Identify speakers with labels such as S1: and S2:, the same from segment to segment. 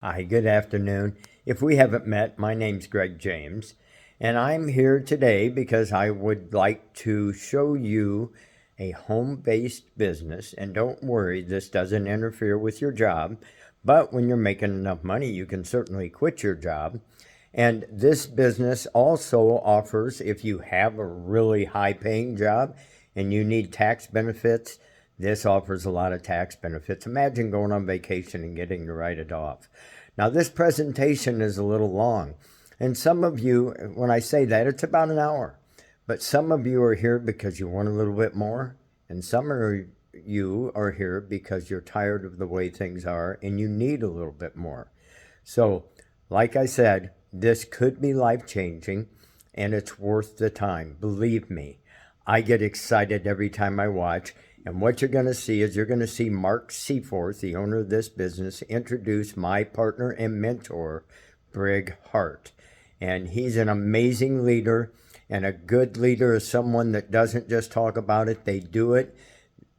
S1: Hi, good afternoon. If we haven't met, my name's Greg James, and I'm here today because I would like to show you a home-based business. And don't worry, this doesn't interfere with your job, but when you're making enough money, you can certainly quit your job. And this business also offers, if you have a really high-paying job and you need tax benefits, this offers a lot of tax benefits. Imagine going on vacation and getting to write it off. Now, this presentation is a little long, and some of you, when I say that, it's about an hour, but some of you are here because you want a little bit more, and some of you are here because you're tired of the way things are and you need a little bit more. So, like I said, this could be life changing and it's worth the time. Believe me, I get excited every time I watch. And what you're going to see is you're going to see Mark Seaforth, the owner of this business, introduce my partner and mentor, Brig Hart. And he's an amazing leader, and a good leader is someone that doesn't just talk about it, they do it.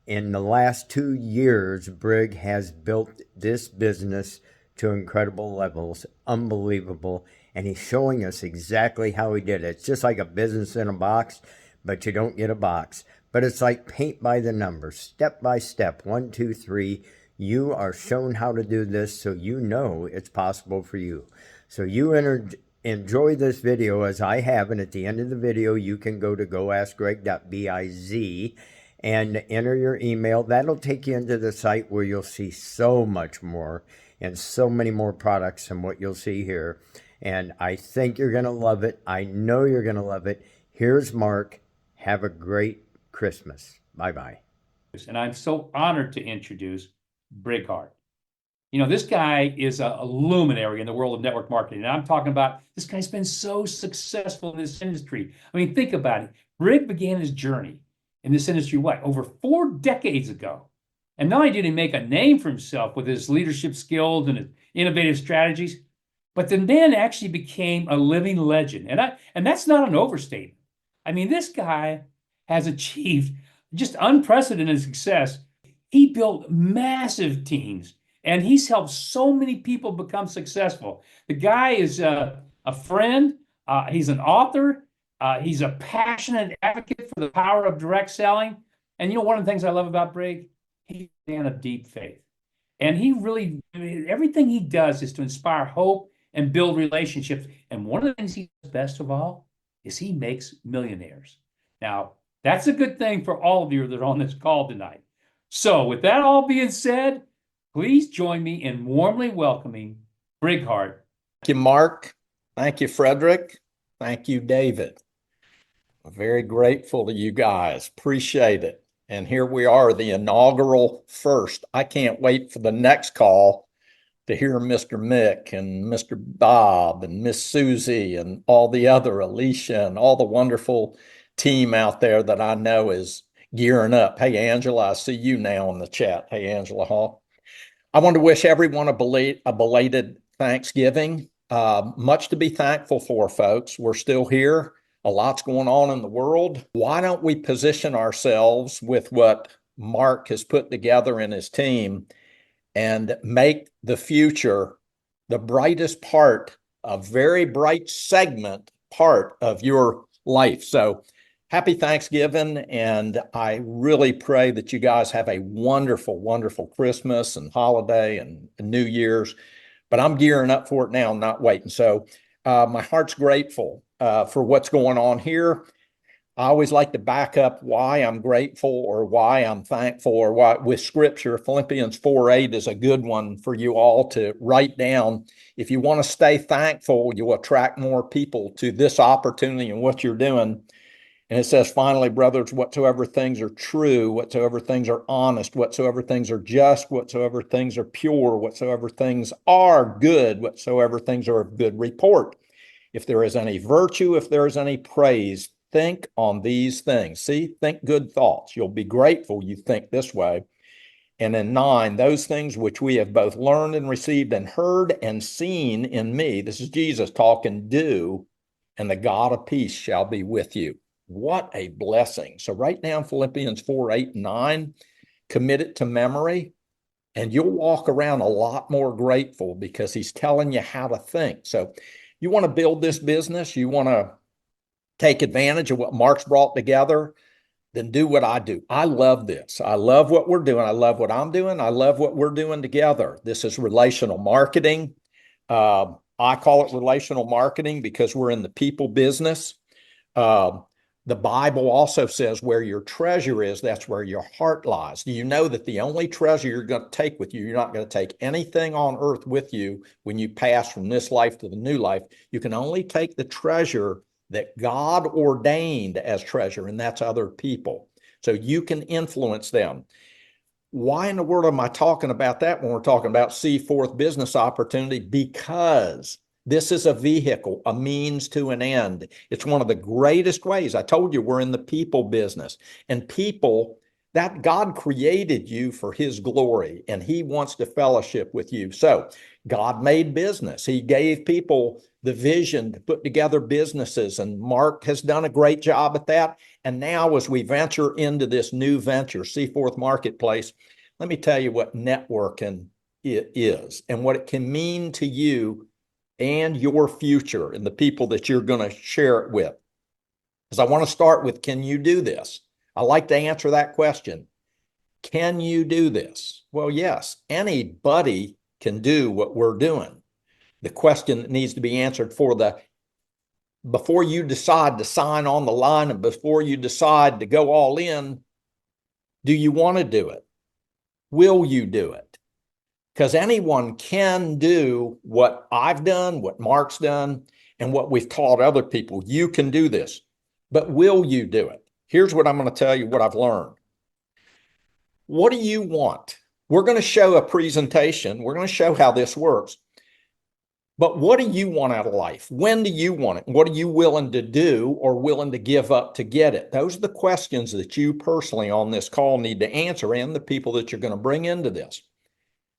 S1: In the last 2 years, Brig has built this business to incredible levels, unbelievable. And he's showing us exactly how he did it. It's just like a business in a box, but you don't get a box. But it's like paint by the numbers, step by step, one, two, three. You are shown how to do this, so you know it's possible for you. So enjoy this video as I have, and at the end of the video, you can go to goaskgreg.biz and enter your email. That'll take you into the site where you'll see so much more and so many more products than what you'll see here. And I think you're going to love it. I know you're going to love it. Here's Mark. Have a great Christmas. Bye-bye.
S2: And I'm so honored to introduce Brig Hart. This guy is a luminary in the world of network marketing. And I'm talking about this guy's been so successful in this industry. I mean, think about it. Brig began his journey in this industry, over 4 decades ago. And not only did he make a name for himself with his leadership skills and his innovative strategies, but the man actually became a living legend. And that's not an overstatement. I mean, this guy has achieved just unprecedented success. He built massive teams and he's helped so many people become successful. The guy is a friend. He's an author. He's a passionate advocate for the power of direct selling. And one of the things I love about Brig, he's a man of deep faith. And he really, everything he does is to inspire hope and build relationships. And one of the things he does best of all is he makes millionaires. Now, that's a good thing for all of you that are on this call tonight. So with that all being said, please join me in warmly welcoming Brig Hart.
S3: Thank you, Mark. Thank you, Frederick. Thank you, David. I'm very grateful to you guys. Appreciate it. And here we are, the inaugural first. I can't wait for the next call to hear Mr. Mick and Mr. Bob and Miss Susie and all the other, Alicia, and all the wonderful team out there that I know is gearing up. Hey, Angela, I see you now in the chat. Hey, Angela Hall. I want to wish everyone a belated Thanksgiving. Much to be thankful for, folks. We're still here. A lot's going on in the world. Why don't we position ourselves with what Mark has put together in his team and make the future the brightest part, a very bright segment part of your life. So happy Thanksgiving, and I really pray that you guys have a wonderful, wonderful Christmas and holiday and New Year's. But I'm gearing up for it now, not waiting. So my heart's grateful for what's going on here. I always like to back up why I'm grateful or why I'm thankful or why with scripture. Philippians 4:8 is a good one for you all to write down. If you want to stay thankful, you'll attract more people to this opportunity and what you're doing. And it says, finally, brothers, whatsoever things are true, whatsoever things are honest, whatsoever things are just, whatsoever things are pure, whatsoever things are good, whatsoever things are of good report. If there is any virtue, if there is any praise, think on these things. See, think good thoughts. You'll be grateful you think this way. And in 9, those things which we have both learned and received and heard and seen in me, this is Jesus talking, do, and the God of peace shall be with you. What a blessing. So write down Philippians 4:8, 9, commit it to memory. And you'll walk around a lot more grateful because he's telling you how to think. So you want to build this business, you want to take advantage of what Mark's brought together, then do what I do. I love this. I love what we're doing. I love what I'm doing. I love what we're doing together. This is relational marketing. I call it relational marketing because we're in the people business. Uh, the Bible also says where your treasure is, that's where your heart lies. Do you know that the only treasure you're going to take with you, you're not going to take anything on earth with you when you pass from this life to the new life. You can only take the treasure that God ordained as treasure, and that's other people. So you can influence them. Why in the world am I talking about that when we're talking about C4th business opportunity? Because this is a vehicle, a means to an end. It's one of the greatest ways. I told you we're in the people business, and people, that God created you for his glory, and he wants to fellowship with you. So God made business. He gave people the vision to put together businesses, and Mark has done a great job at that. And now as we venture into this new venture, C4th Marketplace, let me tell you what networking it is and what it can mean to you and your future and the people that you're going to share it with. Because I want to start with, can you do this? I like to answer that question. Can you do this? Well, yes, anybody can do what we're doing. The question that needs to be answered before you decide to sign on the line and before you decide to go all in, do you want to do it? Will you do it? Because anyone can do what I've done, what Mark's done, and what we've taught other people. You can do this, but will you do it? Here's what I'm going to tell you what I've learned. What do you want? We're going to show a presentation. We're going to show how this works. But what do you want out of life? When do you want it? What are you willing to do or willing to give up to get it? Those are the questions that you personally on this call need to answer, and the people that you're going to bring into this.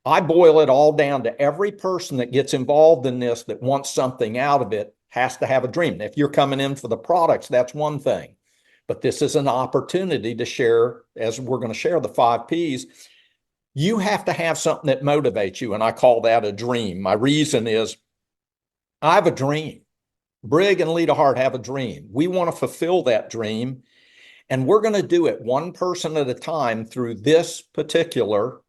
S3: I boil it all down to every person that gets involved in this that wants something out of it has to have a dream. If you're coming in for the products, that's one thing. But this is an opportunity to share, as we're going to share the 5 Ps. You have to have something that motivates you, and I call that a dream. My reason is I have a dream. Brig and Lita Hart have a dream. We want to fulfill that dream, and we're going to do it one person at a time through this particular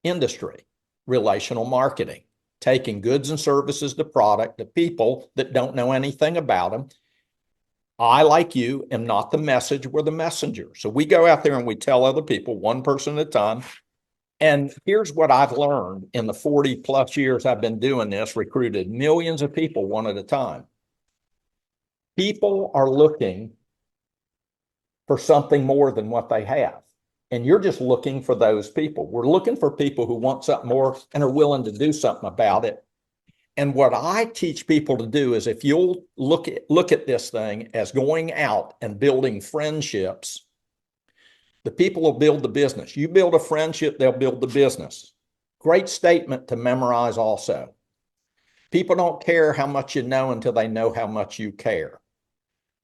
S3: industry, relational marketing, taking goods and services to product to people that don't know anything about them. I, like you, am not the message, we're the messenger. So we go out there and we tell other people one person at a time. And here's what I've learned in the 40 plus years I've been doing this, recruited millions of people one at a time. People are looking for something more than what they have. And you're just looking for those people. We're looking for people who want something more and are willing to do something about it. And what I teach people to do is, if you'll look at this thing as going out and building friendships, the people will build the business. You build a friendship, they'll build the business. Great statement to memorize also. People don't care how much you know until they know how much you care.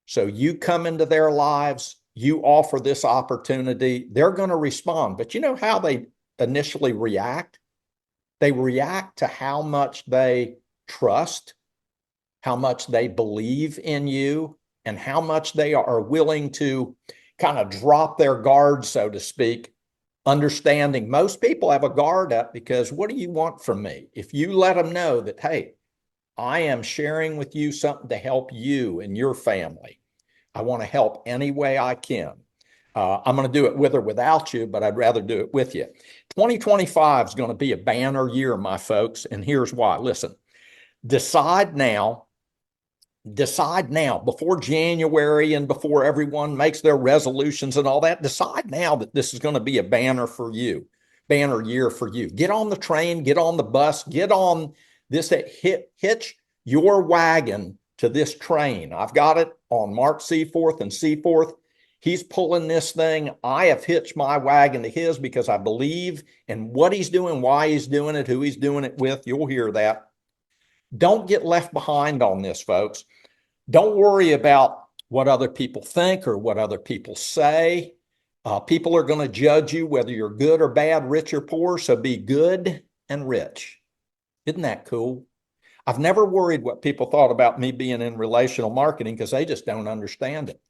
S3: So you come into their lives, you offer this opportunity, they're going to respond. But you know how they initially react? They react to how much they trust, how much they believe in you, and how much they are willing to kind of drop their guard, so to speak, understanding most people have a guard up because what do you want from me? If you let them know that, hey, I am sharing with you something to help you and your family. I want to help any way I can. I'm going to do it with or without you, but I'd rather do it with you. 2025 is going to be a banner year, my folks, and here's why. Listen, decide now before January and before everyone makes their resolutions and all that. Decide now that this is going to be a banner year for you. Get on the train, get on the bus, get on this, hitch your wagon to this train. I've got it on Mark C4th and C4th. He's pulling this thing. I have hitched my wagon to his because I believe in what he's doing, why he's doing it, who he's doing it with. You'll hear that. Don't get left behind on this, folks. Don't worry about what other people think or what other people say. People are going to judge you whether you're good or bad, rich or poor. So be good and rich. Isn't that cool? I've never worried what people thought about me being in relational marketing because they just don't understand it.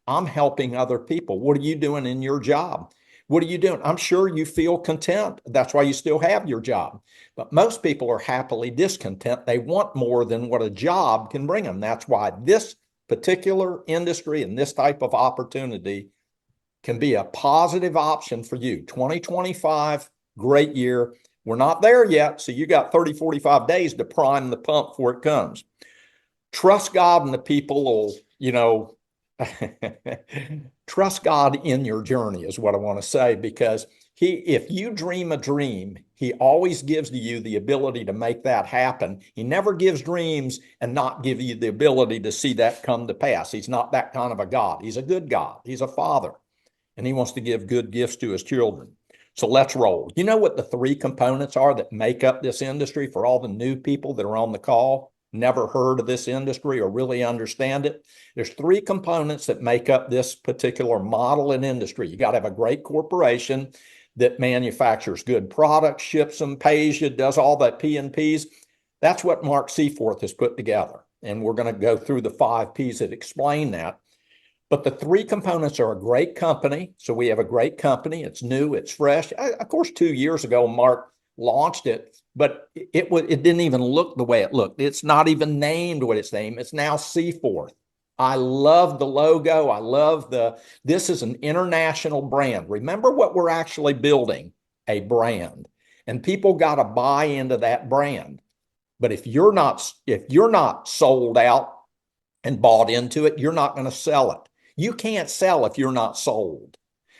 S3: I'm helping other people. What are you doing in your job? What are you doing? I'm sure you feel content. That's why you still have your job. But most people are happily discontent. They want more than what a job can bring them. That's why this particular industry and this type of opportunity can be a positive option for you. 2025, great year. We're not there yet, so you got 30, 45 days to prime the pump before it comes. Trust God and the people will, trust God in your journey is what I want to say, because if you dream a dream, he always gives to you the ability to make that happen. He never gives dreams and not give you the ability to see that come to pass. He's not that kind of a God. He's a good God. He's a father, and he wants to give good gifts to his children. So let's roll. You know what the three components are that make up this industry for all the new people that are on the call, never heard of this industry or really understand it? There's three components that make up this particular model and industry. You got to have a great corporation that manufactures good products, ships them, pays you, does all that P&Ps. That's what Mark Seaforth has put together. And we're going to go through the 5 Ps that explain that. But the three components are a great company. So we have a great company. It's new, it's fresh. Of course, 2 years ago, Mark launched it, but it didn't even look the way it looked. It's not even named what it's named. It's now Seaforth. I love the logo. I love this is an international brand. Remember what we're actually building, a brand. And people got to buy into that brand. But if you're not sold out and bought into it, you're not going to sell it. You can't sell if you're not sold.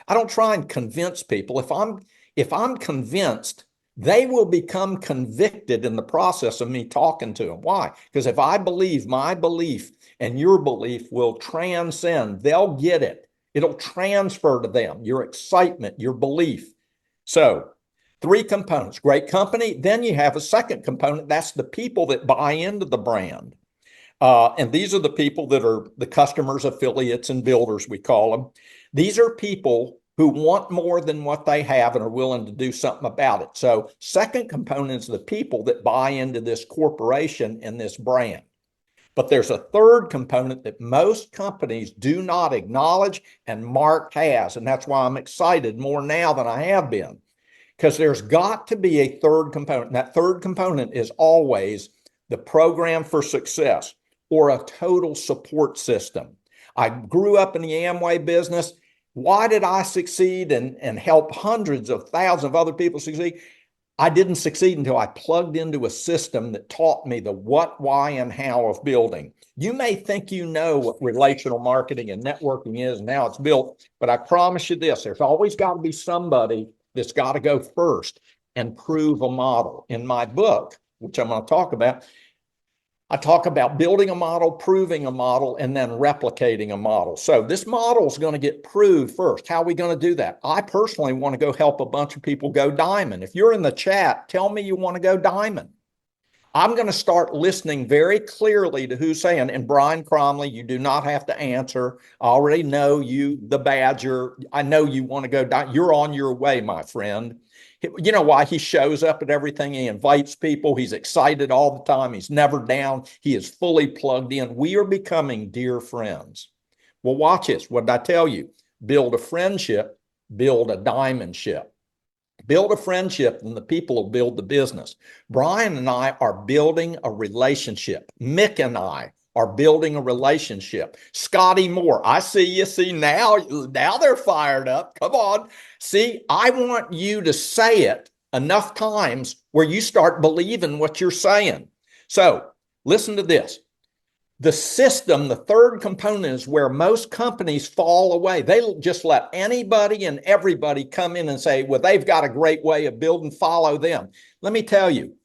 S3: I don't try and convince people. If I'm convinced, they will become convicted in the process of me talking to them. Why? Because if I believe, my belief and your belief will transcend. They'll get it. It'll transfer to them, your excitement, your belief. So 3 components, great company. Then you have a second component. That's the people that buy into the brand. And these are the people that are the customers, affiliates, and builders, we call them. These are people who want more than what they have and are willing to do something about it. So second component is the people that buy into this corporation and this brand. But there's a third component that most companies do not acknowledge, and Mark has. And that's why I'm excited more now than I have been, because there's got to be a third component. And that third component is always the program for success or a total support system. I grew up in the Amway business. Why did I succeed and help hundreds of thousands of other people succeed? I didn't succeed until I plugged into a system that taught me the what, why, and how of building. You may think you know what relational marketing and networking is and how it's built, but I promise you this, there's always got to be somebody that's got to go first and prove a model. In my book, which I'm going to talk about, I talk about building a model, proving a model, and then replicating a model. So this model is going to get proved first. How are we going to do that? I personally want to go help a bunch of people go diamond. If you're in the chat, tell me you want to go diamond. I'm going to start listening very clearly to who's saying, and Brian Cromley, you do not have to answer. I already know you, the Badger. I know you want to go diamond. You're on your way, my friend. You know why? He shows up at everything. He invites people. He's excited all the time. He's never down. He is fully plugged in. We are becoming dear friends. Well, watch this. What did I tell you? Build a friendship, build a diamond ship. Build a friendship, and the people will build the business. Brian and I are building a relationship. Mick and I are building a relationship. Scotty Moore, I see you. See, now they're fired up. Come on. See, I want you to say it enough times where you start believing what you're saying. So listen to this. The system, the third component, is where most companies fall away. They just let anybody and everybody come in and say, well, they've got a great way of building, follow them. Let me tell you,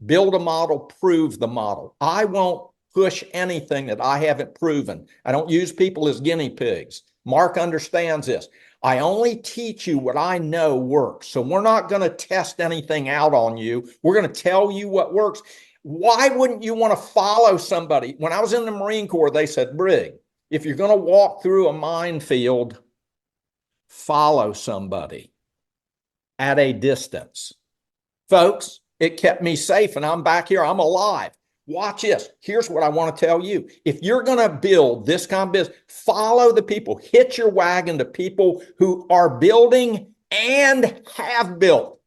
S3: build a model, prove the model. I won't push anything that I haven't proven. I don't use people as guinea pigs. Mark understands this. I only teach you what I know works. So we're not going to test anything out on you. We're going to tell you what works. Why wouldn't you want to follow somebody? When I was in the Marine Corps, they said, Brig, if you're going to walk through a minefield, follow somebody at a distance. Folks, it kept me safe and I'm back here. I'm alive. Watch this. Here's what I want to tell you. If you're going to build this kind of business, follow the people. Hitch your wagon to people who are building and have built.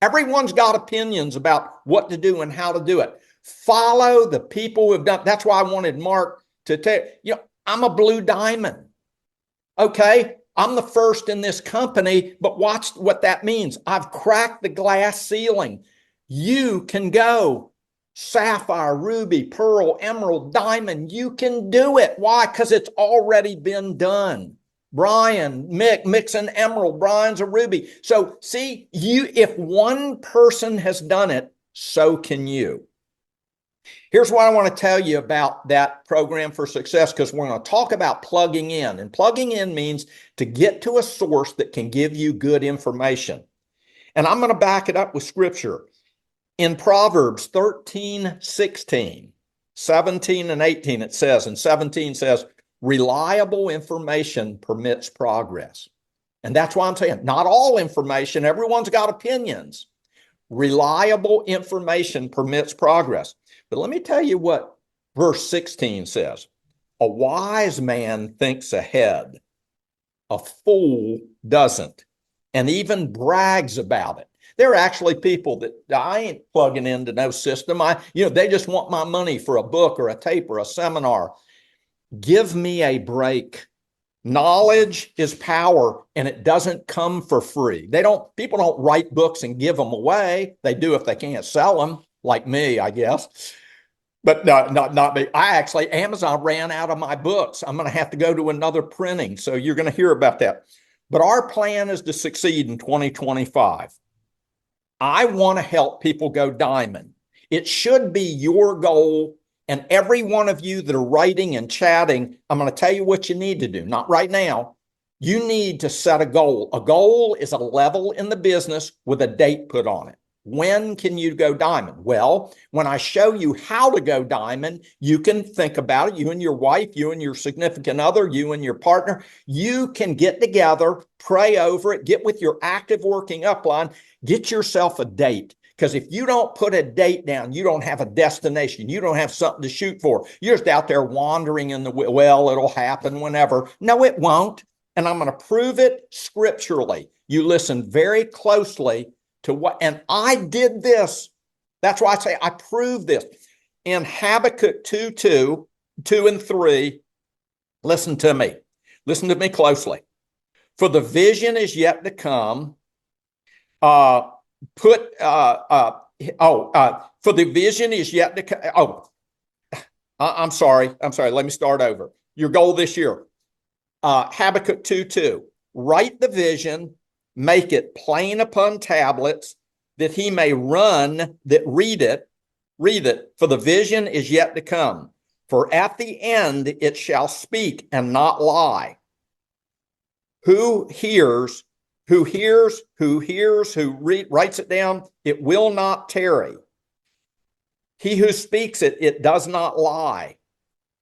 S3: Everyone's got opinions about what to do and how to do it. Follow the people who have done. That's why I wanted Mark to tell you, I'm a blue diamond. Okay. I'm the first in this company, but watch what that means. I've cracked the glass ceiling. You can go sapphire, ruby, pearl, emerald, diamond. You can do it. Why? Because it's already been done. Brian, Mick, Mick's an emerald, Brian's a ruby. So see, if one person has done it, so can you. Here's what I want to tell you about that program for success, because we're going to talk about plugging in. And plugging in means to get to a source that can give you good information. And I'm going to back it up with scripture. In Proverbs 13, 16, 17, and 18, it says, and 17 says, reliable information permits progress. And that's why I'm saying not all information, everyone's got opinions. Reliable information permits progress. But let me tell you what verse 16 says. A wise man thinks ahead. A fool doesn't, and even brags about it. There are actually people that I ain't plugging into no system. They just want my money for a book or a tape or a seminar. Give me a break. Knowledge is power, and it doesn't come for free. People don't write books and give them away. They do if they can't sell them, like me, I guess. But no, not me. Amazon ran out of my books. I'm going to have to go to another printing. So you're going to hear about that. But our plan is to succeed in 2025. I want to help people go diamond. It should be your goal. And every one of you that are writing and chatting, I'm going to tell you what you need to do. Not right now. You need to set a goal. A goal is a level in the business with a date put on it. When can you go diamond? Well, when I show you how to go diamond, you can think about it. You and your wife, you and your significant other, you and your partner, you can get together, pray over it, get with your active working upline, get yourself a date. Because if you don't put a date down, you don't have a destination. You don't have something to shoot for. You're just out there wandering in the, well, it'll happen whenever. No, it won't. And I'm going to prove it scripturally. You listen very closely to what, and I did this. That's why I say I proved this. In Habakkuk 2 and 3, listen to me. Listen to me closely. For the vision is yet to come. For the vision is yet to come. I'm sorry. Let me start over. Your goal this year. Habakkuk 2:2. Write the vision, make it plain upon tablets, that he may run that read it. For the vision is yet to come. For at the end it shall speak and not lie. Who writes it down, it will not tarry. He who speaks it, it does not lie.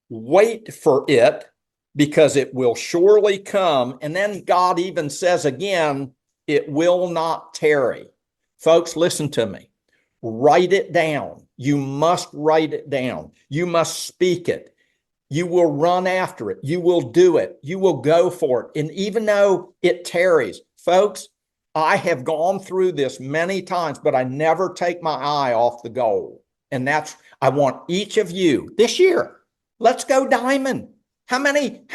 S3: Wait for it, because it will surely come. And then God even says again, it will not tarry. Folks, listen to me. Write it down. You must write it down. You must speak it. You will run after it. You will do it. You will go for it. And even though it tarries, folks, I have gone through this many times, but I never take my eye off the goal. And I want each of you this year, let's go diamond. How many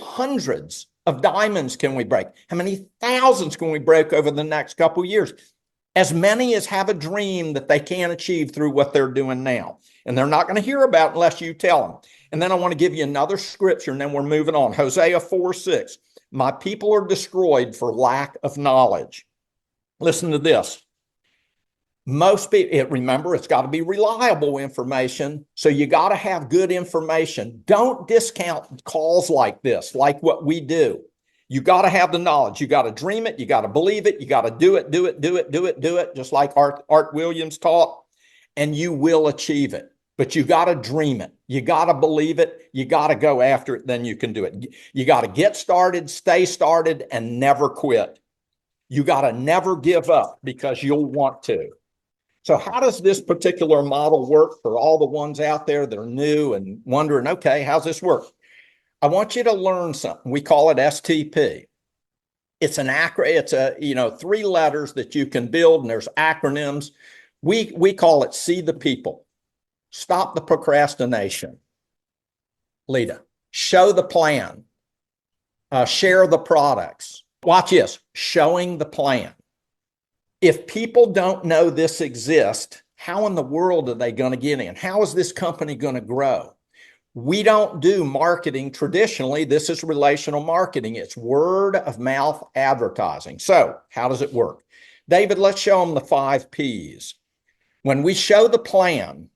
S3: hundreds of diamonds can we break? How many thousands can we break over the next couple of years? As many as have a dream that they can't achieve through what they're doing now. And they're not going to hear about it unless you tell them. And then I want to give you another scripture, and then we're moving on. Hosea 4:6. My people are destroyed for lack of knowledge. Listen to this. Most people, remember, it's got to be reliable information. So you got to have good information. Don't discount calls like this, like what we do. You got to have the knowledge. You got to dream it. You got to believe it. You got to do it, just like Art Williams taught, and you will achieve it. but you got to dream it. You got to believe it. You got to go after it. Then you can do it. You got to get started, stay started, and never quit. You got to never give up because you'll want to. So how does this particular model work for all the ones out there that are new and wondering, okay, how's this work? I want you to learn something. We call it STP. It's an acronym. It's a, 3 letters that you can build, and there's acronyms. We call it See the People. Stop the procrastination. Lita, show the plan. Share the products. Watch this, showing the plan. If people don't know this exists, how in the world are they going to get in? How is this company going to grow? We don't do marketing traditionally. This is relational marketing. It's word of mouth advertising. So how does it work? David, let's show them the 5 Ps. When we show the plan,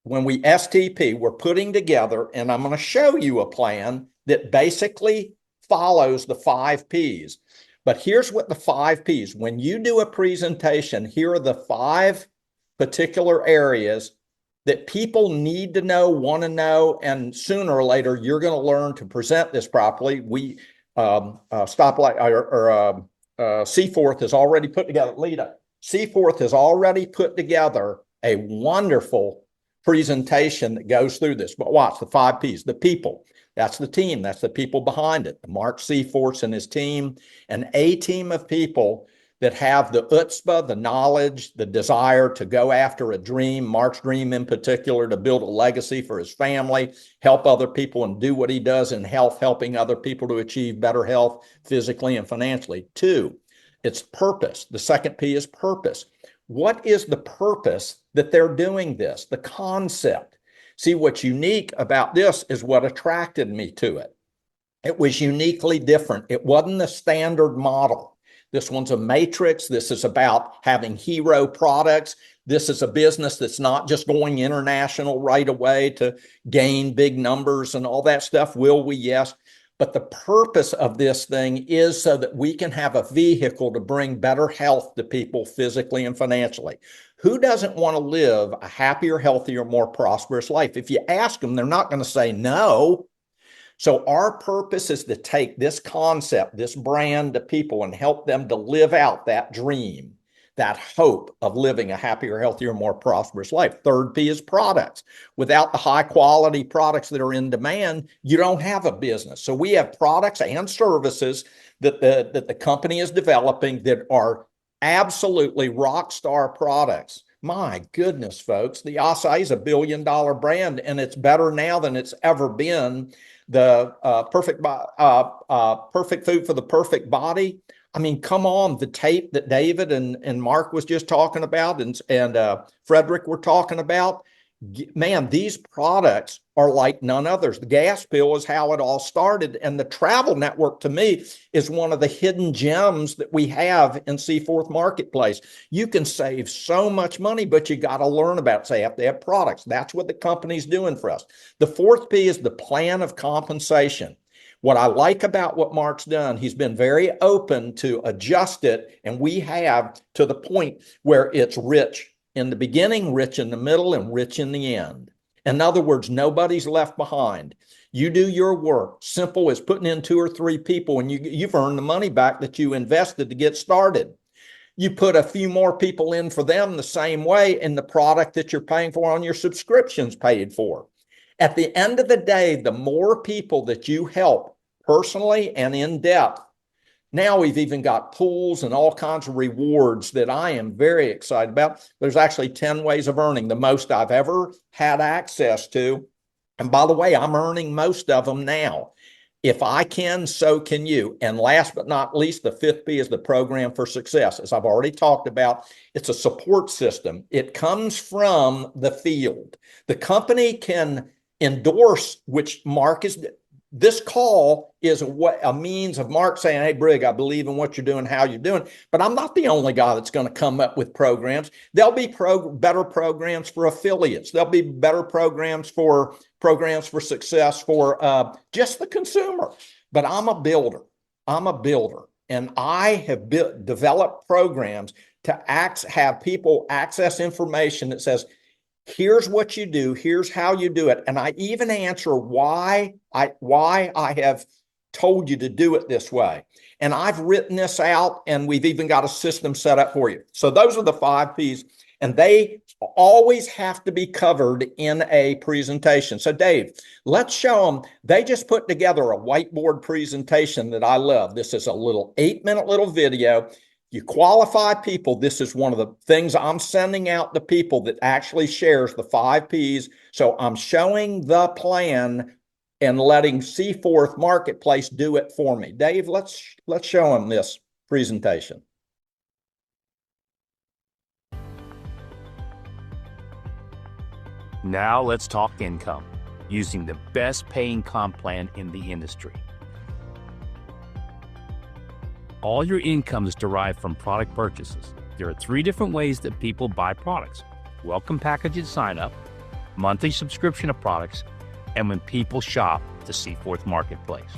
S3: when we STP, we're putting together, and I'm going to show you a plan that basically follows the 5 Ps. But here's what the 5 Ps, when you do a presentation, here are the 5 particular areas that people need to know, want to know, and sooner or later, you're going to learn to present this properly. We, Seaforth has already put together, Lita, Seaforth has already put together a wonderful presentation that goes through this. But watch the 5 Ps, the people. That's the team. That's the people behind it. Mark Seaforth and his team, an A team of people that have the chutzpah, the knowledge, the desire to go after a dream, Mark's dream in particular, to build a legacy for his family, help other people, and do what he does in health, helping other people to achieve better health physically and financially. 2, it's purpose. The second P is purpose. What is the purpose that they're doing this? The concept. See, what's unique about this is what attracted me to it. It was uniquely different. It wasn't the standard model. This one's a matrix. This is about having hero products. This is a business that's not just going international right away to gain big numbers and all that stuff. Will we? Yes. But the purpose of this thing is so that we can have a vehicle to bring better health to people physically and financially. Who doesn't want to live a happier, healthier, more prosperous life? If you ask them, they're not going to say no. So our purpose is to take this concept, this brand to people and help them to live out that dream, that hope of living a happier, healthier, more prosperous life. Third P is products. Without the high quality products that are in demand, you don't have a business. So we have products and services that the company is developing that are absolutely rock star products. My goodness, folks, the acai is $1 billion brand, and it's better now than it's ever been. The perfect food for the perfect body. I mean, come on, the tape that David and Mark was just talking about, and Frederick were talking about. Man, these products are like none others. The gas bill is how it all started. And the travel network, to me, is one of the hidden gems that we have in Seaforth Marketplace. You can save so much money, but you got to learn about it. So you have to have products. That's what the company's doing for us. The 4th P is the plan of compensation. What I like about what Mark's done, he's been very open to adjust it, and we have to the point where it's rich in the beginning, rich in the middle, and rich in the end. In other words, nobody's left behind. You do your work. Simple as putting in 2 or 3 people, and you've earned the money back that you invested to get started. You put a few more people in for them the same way, and the product that you're paying for on your subscription's paid for. At the end of the day, the more people that you help personally and in depth, now we've even got pools and all kinds of rewards that I am very excited about. There's actually 10 ways of earning, the most I've ever had access to. And by the way, I'm earning most of them now. If I can, so can you. And last but not least, the 5th P is the program for success. As I've already talked about, it's a support system. It comes from the field. The company can endorse, which Mark is. This call is a means of Mark saying, hey, Brig, I believe in what you're doing, how you're doing, but I'm not the only guy that's going to come up with programs. There'll be better programs for affiliates. There'll be better programs for success for just the consumer. But I'm a builder. And I have developed programs to have people access information that says, Here's what you do. Here's how you do it. And I even answer why I have told you to do it this way. And I've written this out, and we've even got a system set up for you. So those are the 5 P's, and they always have to be covered in a presentation. So Dave, let's show them. They just put together a whiteboard presentation that I love. This is a little 8-minute little video. You qualify people. This is one of the things I'm sending out to people that actually shares the 5 P's. So I'm showing the plan and letting Seaforth Marketplace do it for me. Dave, let's show them this presentation.
S4: Now let's talk income using the best paying comp plan in the industry. All your income is derived from product purchases. There are 3 different ways that people buy products: welcome packages sign up, monthly subscription of products, and when people shop the Seaforth Marketplace.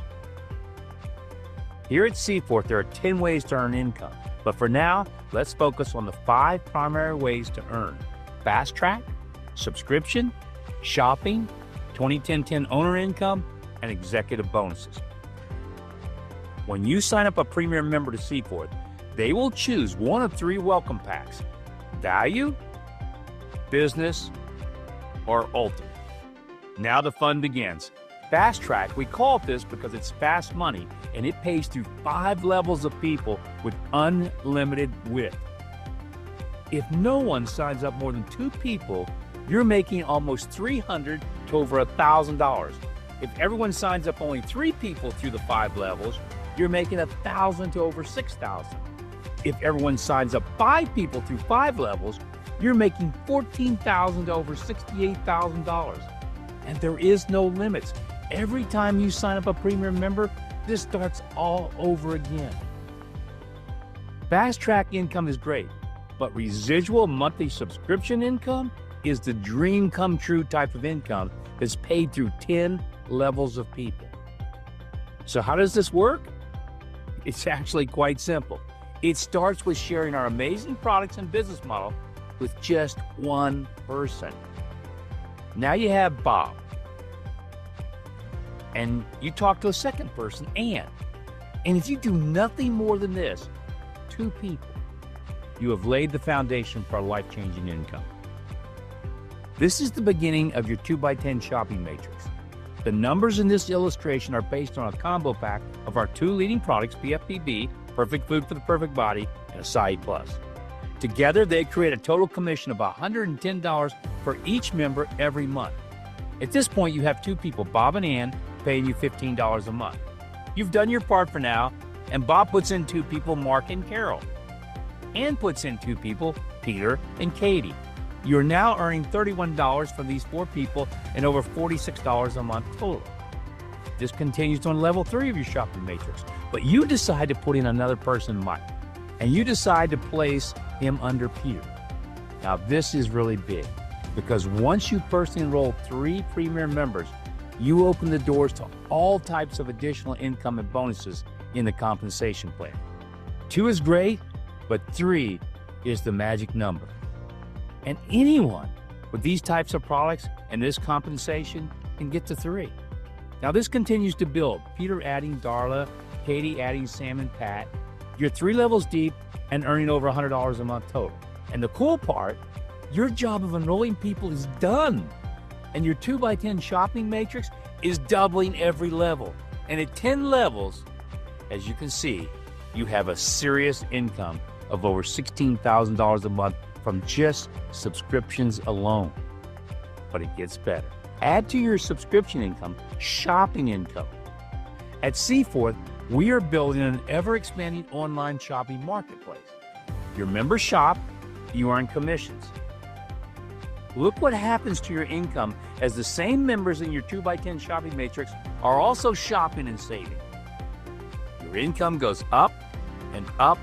S4: Here at Seaforth, there are 10 ways to earn income, but for now, let's focus on the 5 primary ways to earn: fast track, subscription, shopping, 20-10-10 owner income, and executive bonuses. When you sign up a premium member to Seaforth, they will choose one of 3 welcome packs: value, business, or ultimate. Now the fun begins. Fast track, we call it this because it's fast money, and it pays through 5 levels of people with unlimited width. If no one signs up more than 2 people, you're making almost $300 to over $1,000. If everyone signs up only 3 people through the 5 levels, you're making $1,000 to over $6,000. If everyone signs up 5 people through 5 levels, you're making $14,000 to over $68,000. And there is no limits. Every time you sign up a premium member, this starts all over again. Fast track income is great, but residual monthly subscription income is the dream come true type of income that's paid through 10 levels of people. So how does this work? It's actually quite simple. It starts with sharing our amazing products and business model with just one person. Now you have Bob, and you talk to a second person, Ann. And if you do nothing more than this, 2 people, you have laid the foundation for a life-changing income. This is the beginning of your 2x10 shopping matrix. The numbers in this illustration are based on a combo pack of our 2 leading products, PFPB, Perfect Food for the Perfect Body, and Acai Plus. Together, they create a total commission of $110 for each member every month. At this point, you have 2 people, Bob and Ann, paying you $15 a month. You've done your part for now, and Bob puts in 2 people, Mark and Carol. Ann puts in 2 people, Peter and Katie. You're now earning $31 from these 4 people and over $46 a month total. This continues on level 3 of your shopping matrix, but you decide to put in another person, Mike, and you decide to place him under Peter. Now this is really big, because once you personally enroll 3 premium members, you open the doors to all types of additional income and bonuses in the compensation plan. 2 is great, but 3 is the magic number. And anyone with these types of products and this compensation can get to 3. Now this continues to build. Peter adding Darla, Katie adding Sam and Pat. You're 3 levels deep and earning over $100 a month total. And the cool part, your job of enrolling people is done. And your 2x10 shopping matrix is doubling every level. And at 10 levels, as you can see, you have a serious income of over $16,000 a month from just subscriptions alone. But it gets better. Add to your subscription income, shopping income. At Seaforth, we are building an ever-expanding online shopping marketplace. Your members shop, you earn commissions. Look what happens to your income as the same members in your 2x10 shopping matrix are also shopping and saving. Your income goes up and up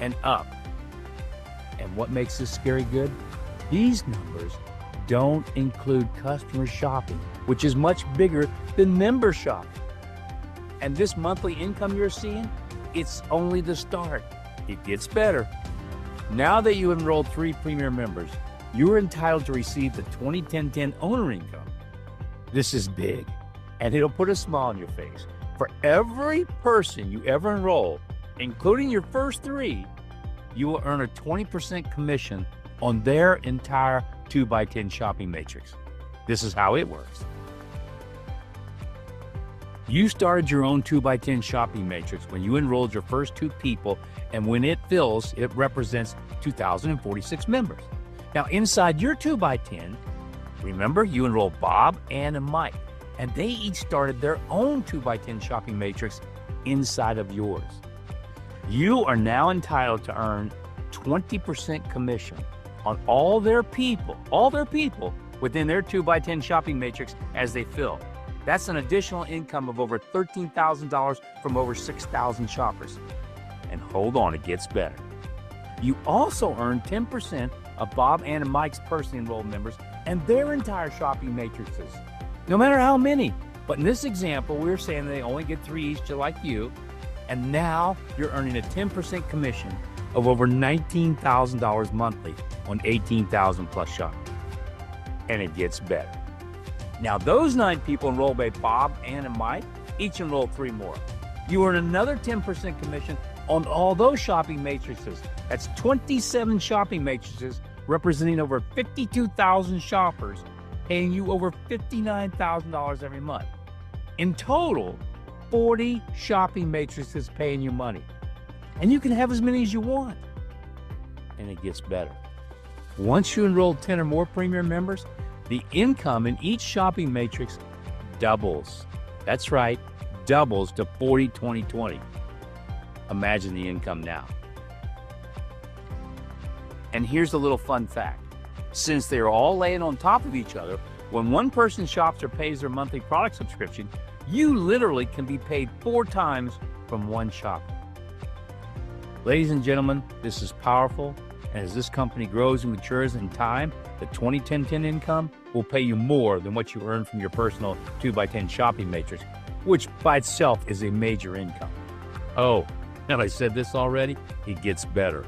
S4: and up. And what makes this scary good? These numbers don't include customer shopping, which is much bigger than member shopping. And this monthly income you're seeing, it's only the start. It gets better. Now that you enrolled 3 premier members, you are entitled to receive the 2010 owner income. This is big, and it'll put a smile on your face. For every person you ever enroll, including your first 3, you will earn a 20% commission on their entire 2x10 shopping matrix. This is how it works. You started your own 2x10 shopping matrix when you enrolled your first 2 people, and when it fills, it represents 2,046 members. Now, inside your 2x10, remember, you enrolled Bob, Ann, and Mike, and they each started their own 2x10 shopping matrix inside of yours. You are now entitled to earn 20% commission on all their people within their 2x10 shopping matrix as they fill. That's an additional income of over $13,000 from over 6,000 shoppers. And hold on, it gets better. You also earn 10% of Bob, Ann, and Mike's personally enrolled members and their entire shopping matrices, no matter how many. But in this example, we're saying they only get 3 each, just like you. And now you're earning a 10% commission of over $19,000 monthly on 18,000 plus shoppers. And it gets better. Now, those 9 people enrolled by Bob, Ann, and Mike each enrolled 3 more. You earn another 10% commission on all those shopping matrices. That's 27 shopping matrices representing over 52,000 shoppers, paying you over $59,000 every month. In total, 40 shopping matrices paying you money. And you can have as many as you want. And it gets better. Once you enroll 10 or more premium members, the income in each shopping matrix doubles. That's right, doubles to 40, 20, 20. Imagine the income now. And here's a little fun fact. Since they're all laying on top of each other, when one person shops or pays their monthly product subscription, you literally can be paid 4 times from one shopper. Ladies and gentlemen, this is powerful. And as this company grows and matures in time, the 2010 income will pay you more than what you earn from your personal 2x10 shopping matrix, which by itself is a major income. Oh, and I said this already, it gets better.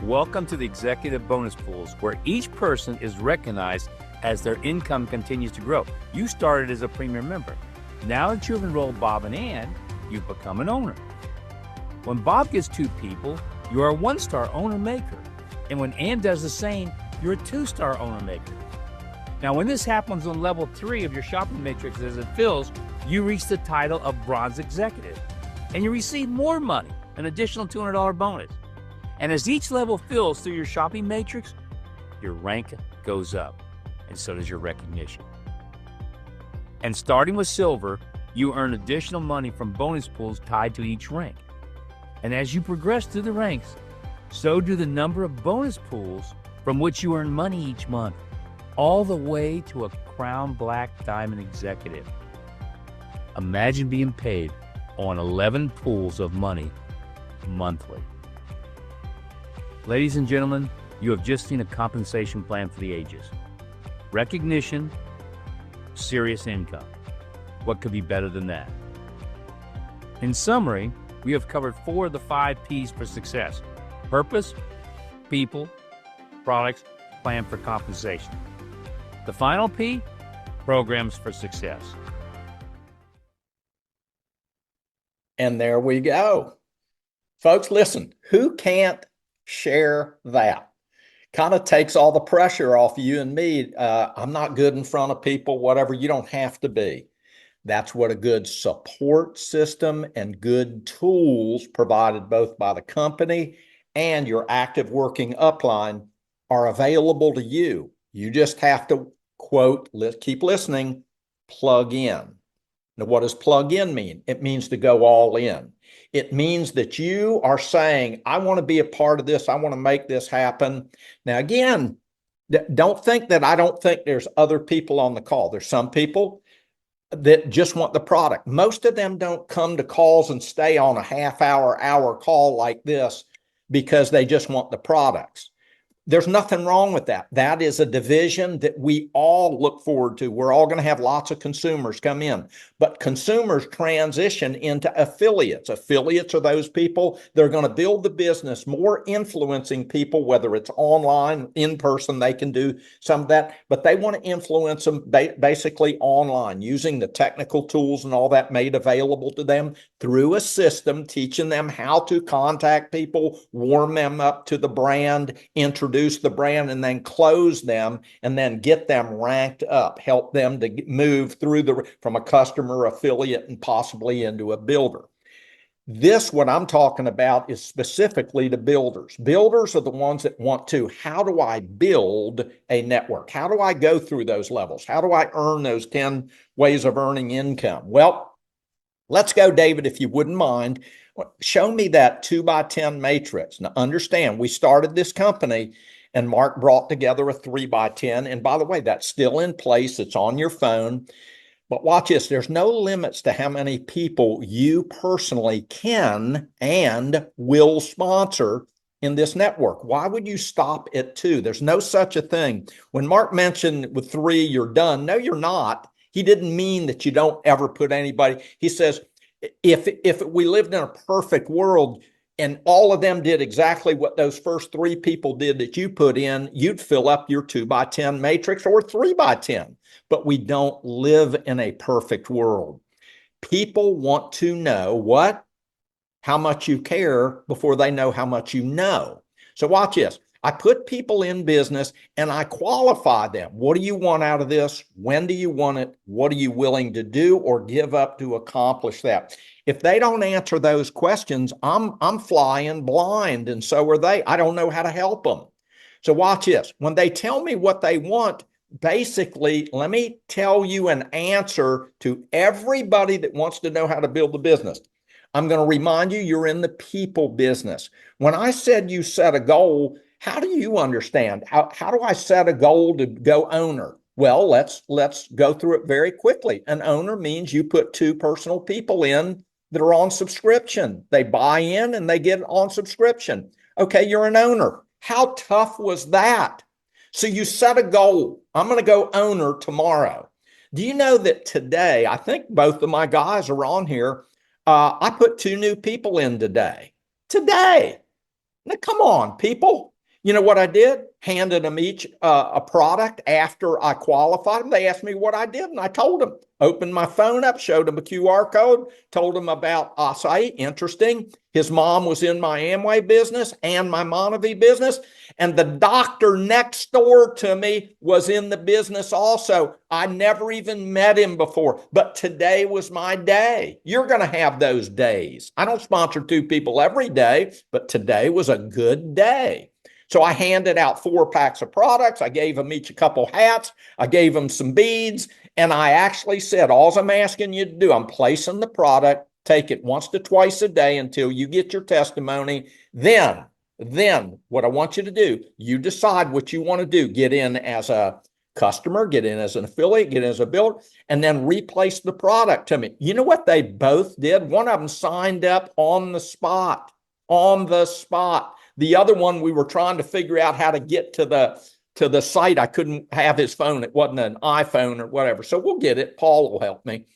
S4: Welcome to the executive bonus pools, where each person is recognized as their income continues to grow. You started as a premium member. Now that you've enrolled Bob and Ann, you've become an owner. When Bob gets 2 people, you are a 1-star owner maker. And when Ann does the same, you're a 2-star owner maker. Now, when this happens on level 3 of your shopping matrix as it fills, you reach the title of Bronze Executive. And you receive more money, an additional $200 bonus. And as each level fills through your shopping matrix, your rank goes up, and so does your recognition. And starting with Silver, you earn additional money from bonus pools tied to each rank. And as you progress through the ranks, so do the number of bonus pools from which you earn money each month, all the way to a Crown Black Diamond Executive. Imagine being paid on 11 pools of money monthly. Ladies and gentlemen, you have just seen a compensation plan for the ages. Recognition, serious income. What could be better than that? In summary, we have covered 4 of the 5 P's for success: purpose, people, products, plan for compensation. The final P, programs for success.
S3: And there we go. Folks, listen, who can't share that? Kind of takes all the pressure off you and me. I'm not good in front of people, whatever. You don't have to be. That's what a good support system and good tools provided both by the company and your active working upline are available to you. You just have to, quote, keep listening, plug in. Now, what does plug in mean? It means to go all in. It means that you are saying, I want to be a part of this. I want to make this happen. Now, again, don't think that I don't think there's other people on the call. There's some people that just want the product. Most of them don't come to calls and stay on a half-hour call like this because they just want the products. There's nothing wrong with that. That is a division that we all look forward to. We're all going to have lots of consumers come in, but consumers transition into affiliates. Affiliates are those people that are going to build the business, more influencing people, whether it's online, in person, they can do some of that, but they want to influence them basically online using the technical tools and all that made available to them through a system, teaching them how to contact people, warm them up to the brand, introduce the brand, and then close them, and then get them ranked up, help them to move through from a customer, affiliate, and possibly into a builder. This, what I'm talking about, is specifically to builders. Builders are the ones that want to, how do I build a network? How do I go through those levels? How do I earn those 10 ways of earning income? Well, let's go, David, if you wouldn't mind. Show me that 2x10 matrix. Now, understand, we started this company and Mark brought together a 3x10. And by the way, that's still in place. It's on your phone. But watch this. There's no limits to how many people you personally can and will sponsor in this network. Why would you stop at 2? There's no such a thing. When Mark mentioned with 3, you're done. No, you're not. He didn't mean that you don't ever put anybody. He says, if we lived in a perfect world and all of them did exactly what those first 3 people did that you put in, you'd fill up your 2x10 matrix or 3x10. But we don't live in a perfect world. People want to know what? How much you care before they know how much you know. So watch this. I put people in business and I qualify them. What do you want out of this? When do you want it? What are you willing to do or give up to accomplish that? If they don't answer those questions, I'm flying blind, and so are they. I don't know how to help them. So watch this. When they tell me what they want, basically, let me tell you an answer to everybody that wants to know how to build a business. I'm going to remind you, you're in the people business. When I said you set a goal, how do you understand? How do I set a goal to go owner? Well, let's go through it very quickly. An owner means you put 2 personal people in that are on subscription. They buy in and they get on subscription. Okay, you're an owner. How tough was that? So you set a goal. I'm going to go owner tomorrow. Do you know that today, I think both of my guys are on here, I put 2 new people in today. Today. Now, come on, people. You know what I did? Handed them each a product after I qualified them. They asked me what I did, and I told them. Opened my phone up, showed them a QR code, told them about acai. Interesting. His mom was in my Amway business and my Monavie business, and the doctor next door to me was in the business also. I never even met him before, but today was my day. You're going to have those days. I don't sponsor 2 people every day, but today was a good day. So I handed out 4 packs of products. I gave them each a couple hats. I gave them some beads. And I actually said, all I'm asking you to do, I'm placing the product, take it once to twice a day until you get your testimony. Then what I want you to do, you decide what you want to do. Get in as a customer, get in as an affiliate, get in as a builder, and then replace the product to me. You know what they both did? One of them signed up on the spot. The other one, we were trying to figure out how to get to the site. I couldn't have his phone. It wasn't an iPhone or whatever. So we'll get it. Paul will help me.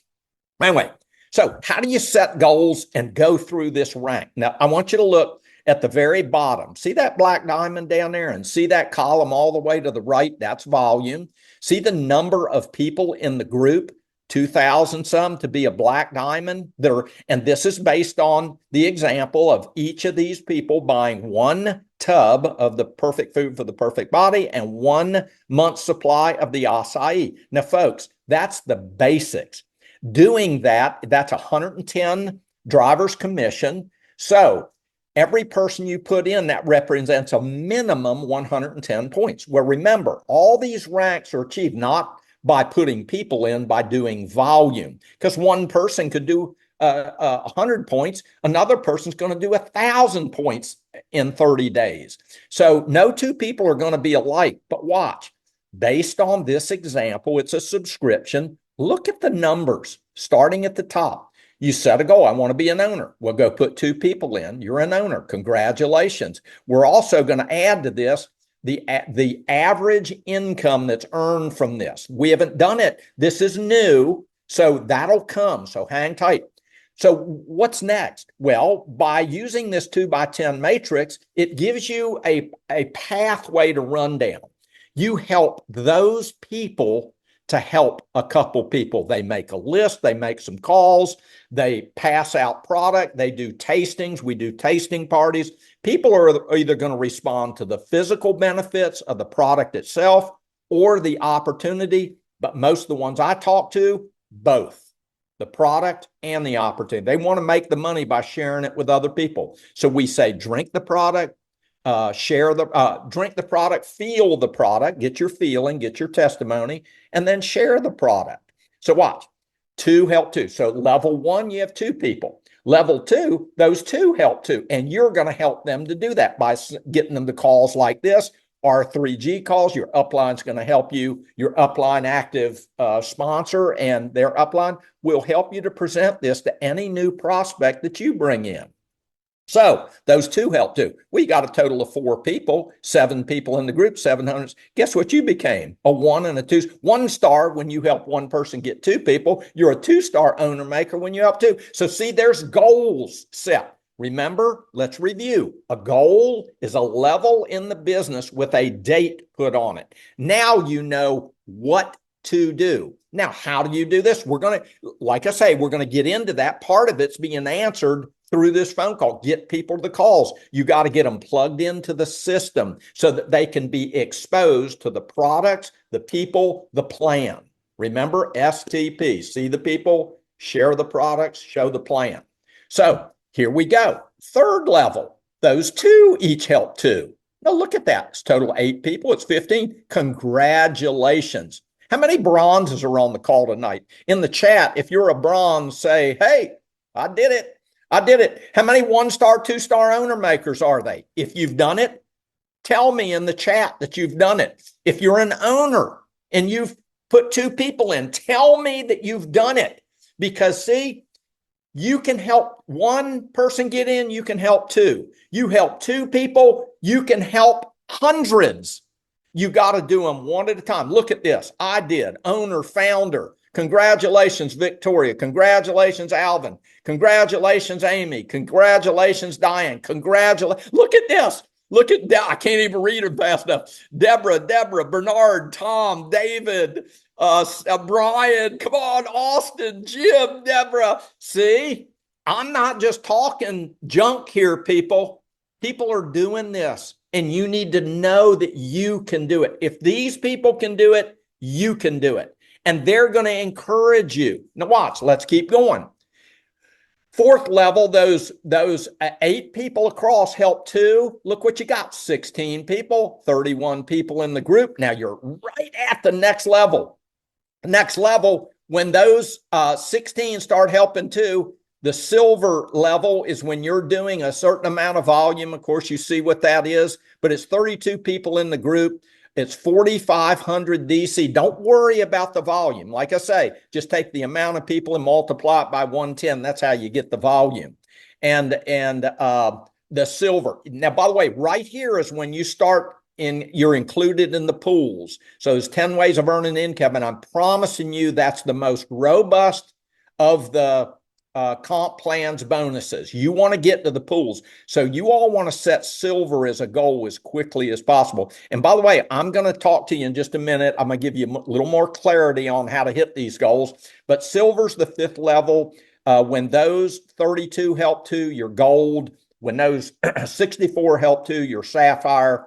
S3: Anyway, so how do you set goals and go through this rank? Now, I want you to look at the very bottom. See that black diamond down there, and see that column all the way to the right? That's volume. See the number of people in the group? 2,000 some to be a black diamond there. And this is based on the example of each of these people buying 1 tub of the perfect food for the perfect body and 1 month's supply of the acai. Now, folks, that's the basics. Doing that, that's 110 driver's commission. So every person you put in, that represents a minimum 110 points. Well, remember, all these ranks are achieved not by putting people in, by doing volume. Because one person could do 100 points, another person's going to do 1,000 points in 30 days. So no 2 people are going to be alike. But watch, based on this example, it's a subscription. Look at the numbers starting at the top. You set a goal. I want to be an owner. Well, go put 2 people in. You're an owner. Congratulations. We're also going to add to this the average income that's earned from this. We haven't done it. This is new, so that'll come. So hang tight. So what's next? Well, by using this 2x10 matrix, it gives you a pathway to run down. You help those people to help a couple people. They make a list, they make some calls, they pass out product, they do tastings, we do tasting parties. People are either going to respond to the physical benefits of the product itself or the opportunity, but most of the ones I talk to, both. The product and the opportunity. They want to make the money by sharing it with other people. So we say, drink the product, drink the product, feel the product, get your feeling, get your testimony, and then share the product. So watch, 2 help 2. So level 1, you have 2 people. Level 2, those 2 help 2. And you're going to help them to do that by getting them to calls like this. R3G calls, your upline's going to help you. Your upline active sponsor and their upline will help you to present this to any new prospect that you bring in. So those 2 help too. We got a total of 4 people, 7 people in the group, 700. Guess what you became? A 1 and a 2. 1 star when you help 1 person get 2 people. You're a 2-star owner maker when you help 2. So see, there's goals set. Remember, let's review. A goal is a level in the business with a date put on it. Now you know what to do. Now, how do you do this? We're going to, like I say, we're going to get into that. Part of it's being answered through this phone call. Get people the calls. You got to get them plugged into the system so that they can be exposed to the products, the people, the plan. Remember, STP. See the people, share the products, show the plan. So here we go. 3rd level. Those 2 each help 2. Now look at that. It's total 8 people. It's 15. Congratulations. How many bronzes are on the call tonight? In the chat, if you're a bronze, say, hey, I did it. I did it. How many 1-star, 2-star owner makers are they? If you've done it, tell me in the chat that you've done it. If you're an owner and you've put 2 people in, tell me that you've done it. Because see, you can help 1 person get in, you can help 2. You help 2 people, you can help hundreds. You got to do them one at a time. Look at this. I did. Owner, founder. Congratulations, Victoria. Congratulations, Alvin. Congratulations, Amy. Congratulations, Diane. Look at this. Look at that. I can't even read it fast enough. Deborah, Bernard, Tom, David, Brian, come on, Austin, Jim, Deborah. See, I'm not just talking junk here, people. People are doing this, and you need to know that you can do it. If these people can do it, you can do it. And they're going to encourage you. Now watch, let's keep going. 4th level, those 8 people across help 2. Look what you got, 16 people, 31 people in the group. Now you're right at the next level. Next level, when those 16 start helping 2, the silver level is when you're doing a certain amount of volume. Of course, you see what that is, but it's 32 people in the group. It's 4,500 DC. Don't worry about the volume. Like I say, just take the amount of people and multiply it by 110. That's how you get the volume. And the silver. Now, by the way, right here is when you start you're included in the pools. So there's 10 ways of earning income. And I'm promising you that's the most robust of the comp plans bonuses. You want to get to the pools. So you all want to set silver as a goal as quickly as possible. And by the way, I'm going to talk to you in just a minute. I'm going to give you a little more clarity on how to hit these goals. But silver's the 5th level. When those 32 help 2, you're gold. When those 64 help 2, you're sapphire.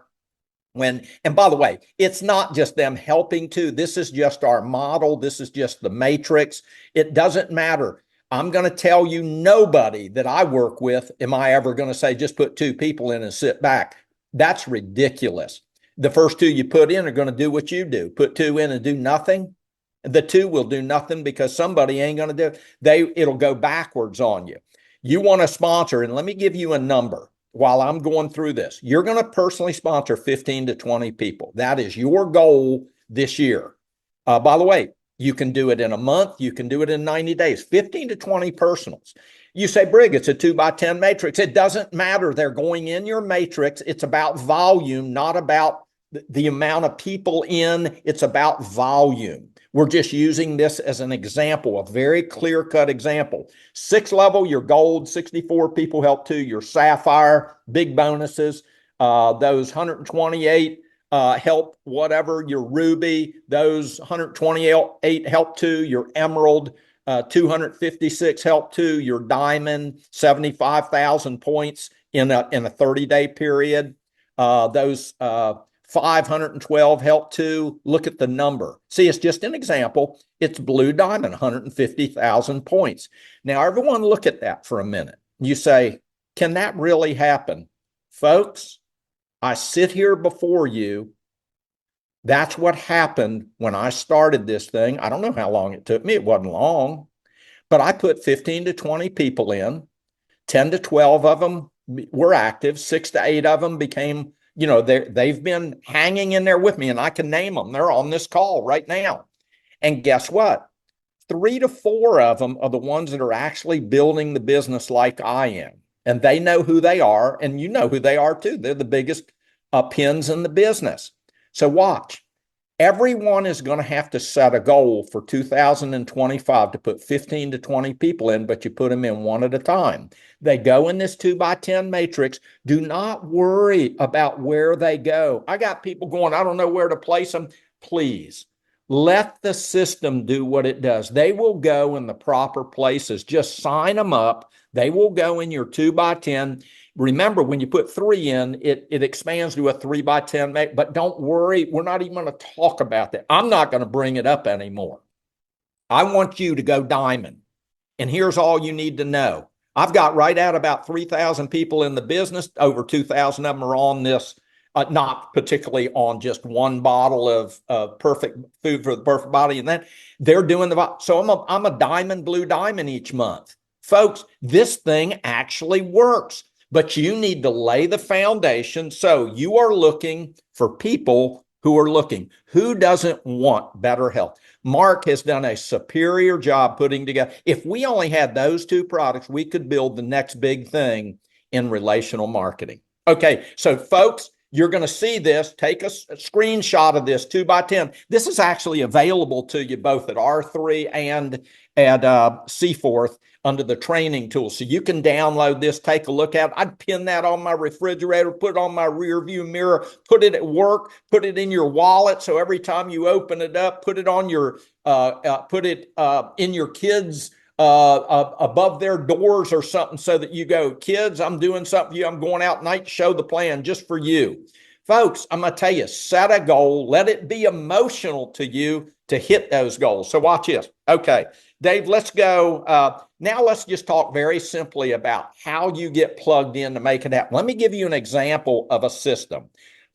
S3: And by the way, it's not just them helping 2. This is just our model. This is just the matrix. It doesn't matter. I'm going to tell you, nobody that I work with am I ever going to say, just put 2 people in and sit back. That's ridiculous. The first 2 you put in are going to do what you do. Put 2 in and do nothing. The 2 will do nothing because somebody ain't going to do it. It'll go backwards on you. You want to sponsor, and let me give you a number while I'm going through this. You're going to personally sponsor 15 to 20 people. That is your goal this year. By the way, you can do it in a month. You can do it in 90 days, 15 to 20 personals. You say, Brig, it's a 2x10 matrix. It doesn't matter. They're going in your matrix. It's about volume, not about the amount of people in, it's about volume. We're just using this as an example, a very clear-cut example. 6 level, your gold, 64 people help to, your sapphire, big bonuses. Those 128 help whatever, your ruby, those 128 help to, your emerald, 256 help to, your diamond, 75,000 points in a 30-day period. Those 512 help to. Look at the number. See, it's just an example. It's blue diamond, 150,000 points. Now, everyone look at that for a minute. You say, can that really happen? Folks, I sit here before you. That's what happened when I started this thing. I don't know how long it took me. It wasn't long, but I put 15 to 20 people in. 10 to 12 of them were active. 6 to 8 of them became, they've been hanging in there with me, and I can name them. They're on this call right now. And guess what? 3 to 4 of them are the ones that are actually building the business like I am. And they know who they are, and you know who they are too. They're the biggest pins in the business. So watch. Everyone is going to have to set a goal for 2025 to put 15 to 20 people in, but you put them in one at a time. They go in this 2x10 matrix. Do not worry about where they go. I got people going, I don't know where to place them. Please, let the system do what it does. They will go in the proper places. Just sign them up. They will go in your 2x10. Remember, when you put 3 in, it expands to a 3x10, but don't worry. We're not even going to talk about that. I'm not going to bring it up anymore. I want you to go diamond. And here's all you need to know. I've got right at about 3,000 people in the business. Over 2,000 of them are on this, not particularly on just one bottle of perfect food for the perfect body. And then they're doing so I'm a diamond, blue diamond each month. Folks, this thing actually works. But you need to lay the foundation. So you are looking for people who are looking. Who doesn't want better health? Mark has done a superior job putting together. If we only had those 2 products, we could build the next big thing in relational marketing. Okay, so folks, you're going to see this. Take a screenshot of this 2x10. This is actually available to you both at R3 and at Seaforth under the training tool. So you can download this, take a look at it. I'd pin that on my refrigerator, put it on my rear view mirror, put it at work, put it in your wallet. So every time you open it up, put it on your, in your kids' above their doors or something, so that you go, kids, I'm doing something for you. I'm going out tonight to show the plan just for you. Folks, I'm going to tell you, set a goal. Let it be emotional to you to hit those goals. So watch this. Okay, Dave, let's go. Now let's just talk very simply about how you get plugged in to make it happen. Let me give you an example of a system.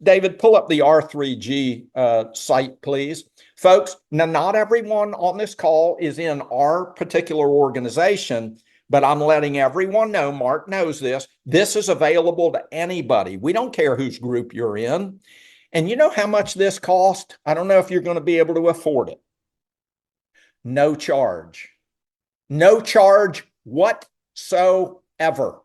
S3: David, pull up the R3G site, please. Folks, now not everyone on this call is in our particular organization, but I'm letting everyone know, Mark knows this, this is available to anybody. We don't care whose group you're in. And you know how much this costs? I don't know if you're going to be able to afford it. No charge. No charge whatsoever.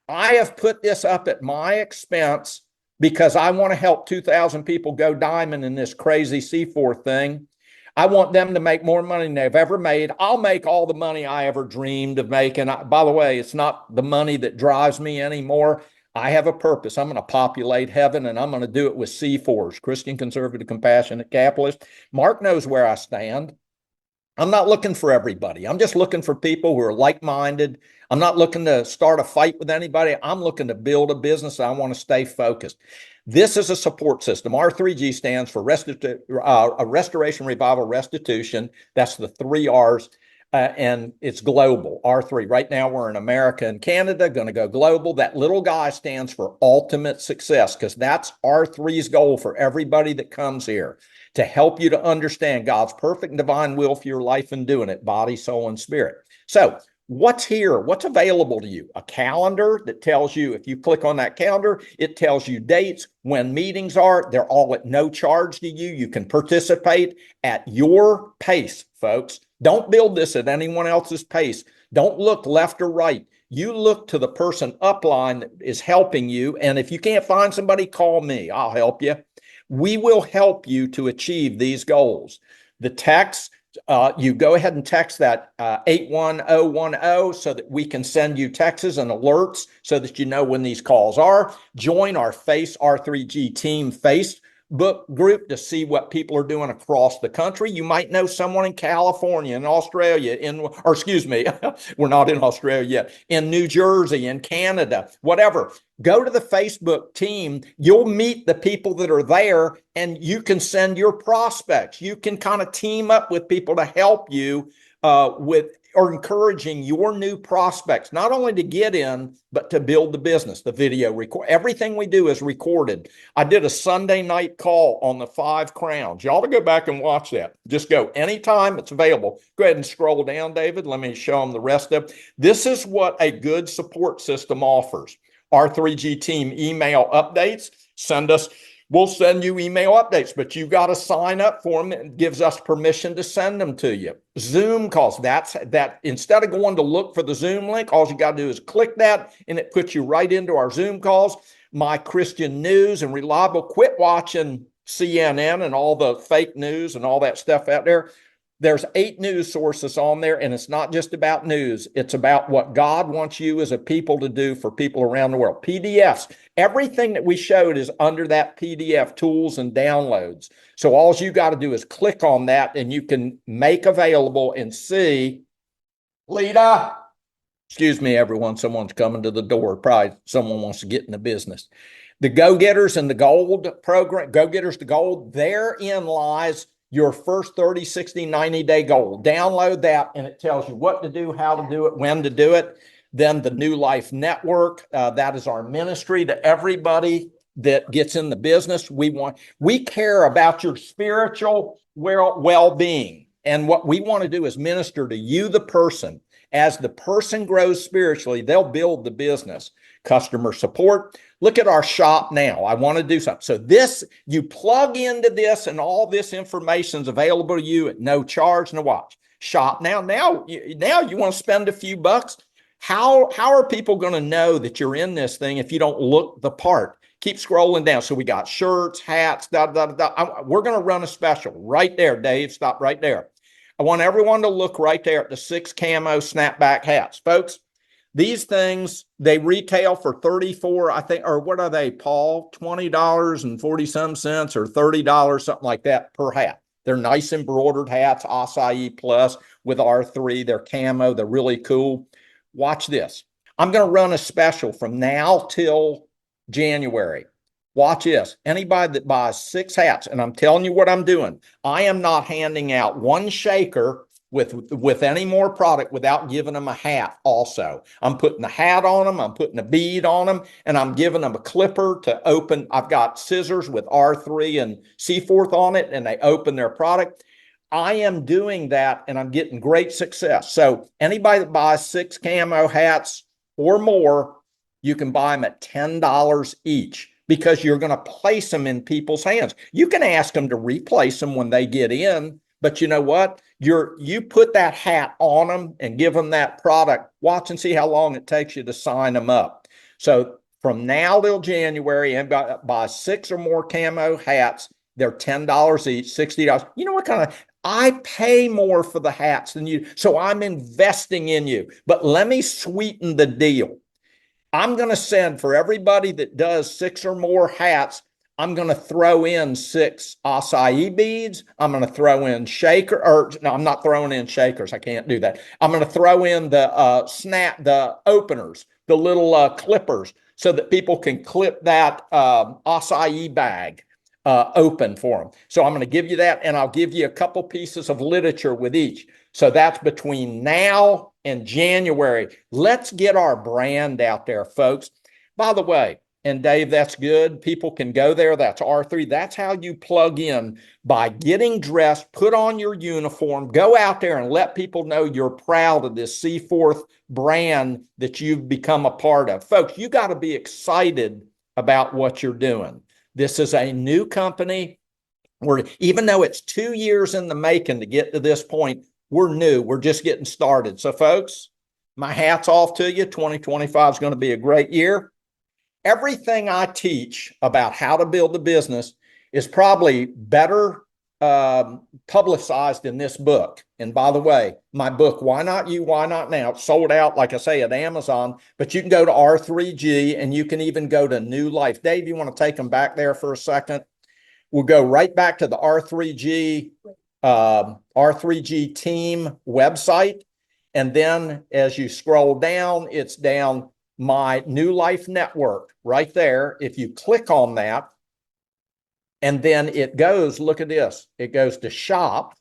S3: I have put this up at my expense because I want to help 2,000 people go diamond in this crazy Seaforth thing. I want them to make more money than they've ever made. I'll make all the money I ever dreamed of making. By the way, it's not the money that drives me anymore. I have a purpose. I'm going to populate heaven, and I'm going to do it with C4s, Christian, Conservative, Compassionate, Capitalist. Mark knows where I stand. I'm not looking for everybody. I'm just looking for people who are like-minded. I'm not looking to start a fight with anybody. I'm looking to build a business. I want to stay focused. This is a support system. R3G stands for Restoration, Revival, Restitution. That's the 3 R's, and it's global, R3. Right now, we're in America and Canada, going to go global. That little guy stands for ultimate success, because that's R3's goal for everybody that comes here, to help you to understand God's perfect and divine will for your life and doing it, body, soul, and spirit. So what's here? What's available to you? A calendar that tells you, if you click on that calendar, it tells you dates, when meetings are. They're all at no charge to you. You can participate at your pace, folks. Don't build this at anyone else's pace. Don't look left or right. You look to the person upline that is helping you. And if you can't find somebody, call me. I'll help you. We will help you to achieve these goals. The text, you go ahead and text that 81010 so that we can send you texts and alerts so that you know when these calls are. Join our Face R3G Team Facebook group to see what people are doing across the country. You might know someone in California, in Australia, or excuse me, we're not in Australia yet, in New Jersey, in Canada, whatever. Go to the Facebook team. You'll meet the people that are there, and you can send your prospects. You can kind of team up with people to help you with or encouraging your new prospects, not only to get in, but to build the business, the video record. Everything we do is recorded. I did a Sunday night call on the 5 crowns. Y'all to go back and watch that. Just go anytime it's available. Go ahead and scroll down, David. Let me show them the rest of it. This is what a good support system offers. R3G team email updates. We'll send you email updates, but you got to sign up for them. It gives us permission to send them to you. Zoom calls, that instead of going to look for the Zoom link, all you got to do is click that and it puts you right into our Zoom calls. My Christian News and Reliable. Quit watching CNN and all the fake news and all that stuff out there. There's 8 news sources on there, and it's not just about news. It's about what God wants you as a people to do for people around the world. PDFs, everything that we showed is under that PDF, tools and downloads. So all you got to do is click on that, and you can make available and see. Lita, excuse me, everyone. Someone's coming to the door. Probably someone wants to get in the business. The Go-Getters and the Gold program, Go-Getters to Gold, therein lies your first 30, 60, 90-day goal. Download that, and it tells you what to do, how to do it, when to do it. Then the New Life Network, that is our ministry to everybody that gets in the business. We care about your spiritual well-being. And what we want to do is minister to you, the person. As the person grows spiritually, they'll build the business. Customer support. Look at our shop now. I want to do something. So this, you plug into this, and all this information is available to you at no charge, no watch. Shop now. Now you want to spend a few bucks. How are people going to know that you're in this thing if you don't look the part? Keep scrolling down. So we got shirts, hats, We're going to run a special right there, Dave. Stop right there. I want everyone to look right there at the 6 camo snapback hats. Folks, these things, they retail for $34, I think, or what are they, Paul? $20.40 or $30, something like that per hat. They're nice embroidered hats, Acai Plus with R3. They're camo. They're really cool. Watch this. I'm going to run a special from now till January. Watch this. Anybody that buys 6 hats, and I'm telling you what I'm doing, I am not handing out one shaker with any more product without giving them a hat also. I'm putting the hat on them, I'm putting a bead on them, and I'm giving them a clipper to open. I've got scissors with R3 and C4 on it, and they open their product. I am doing that, and I'm getting great success. So anybody that buys 6 camo hats or more, you can buy them at $10 each, because you're going to place them in people's hands. You can ask them to replace them when they get in, but you know what? You put that hat on them and give them that product. Watch and see how long it takes you to sign them up. So from now till January, and buy 6 or more camo hats. They're $10 each, $60. You know what kind of, I pay more for the hats than you, so I'm investing in you. But let me sweeten the deal. I'm going to send, for everybody that does 6 or more hats, I'm going to throw in 6 acai beads. I'm going to throw in no, I'm not throwing in shakers. I can't do that. I'm going to throw in the the openers, the little clippers, so that people can clip that acai bag open for them. So I'm going to give you that, and I'll give you a couple pieces of literature with each. So that's between now and January. Let's get our brand out there, folks. By the way, and Dave, that's good. People can go there. That's R3. That's how you plug in, by getting dressed, put on your uniform, go out there and let people know you're proud of this C4 brand that you've become a part of. Folks, you got to be excited about what you're doing. This is a new company. Even though it's 2 years in the making to get to this point, we're new. We're just getting started. So folks, my hat's off to you. 2025 is going to be a great year. Everything I teach about how to build a business is probably better publicized in this book. And by the way, my book, Why Not You, Why Not Now? It's sold out, like I say, at Amazon, but you can go to R3G and you can even go to New Life. Dave, you want to take them back there for a second? We'll go right back to the R3G team website. And then as you scroll down, it's down my New Life Network right there. If you click on that, and then it goes, look at this, it goes to shop.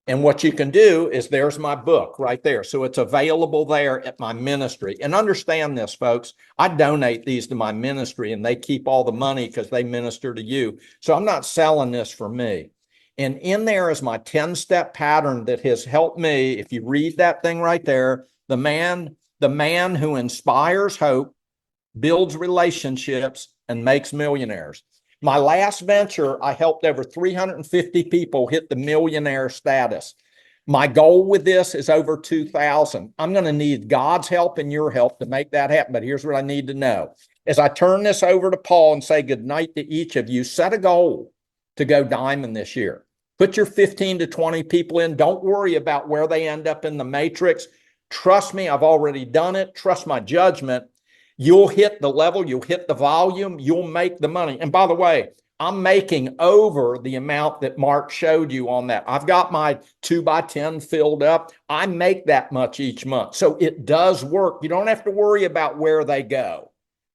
S3: And what you can do is there's my book right there. So it's available there at my ministry. And understand this, folks, I donate these to my ministry and they keep all the money because they minister to you. So I'm not selling this for me. And in there is my 10-step pattern that has helped me. If you read that thing right there, the man who inspires hope, builds relationships, and makes millionaires. My last venture, I helped over 350 people hit the millionaire status. My goal with this is over 2,000. I'm going to need God's help and your help to make that happen. But here's what I need to know. As I turn this over to Paul and say good night to each of you, set a goal to go diamond this year. Put your 15 to 20 people in. Don't worry about where they end up in the matrix. Trust me, I've already done it. Trust my judgment. You'll hit the level, you'll hit the volume, you'll make the money. And by the way, I'm making over the amount that Mark showed you on that. I've got my 2x10 filled up. I make that much each month. So it does work. You don't have to worry about where they go.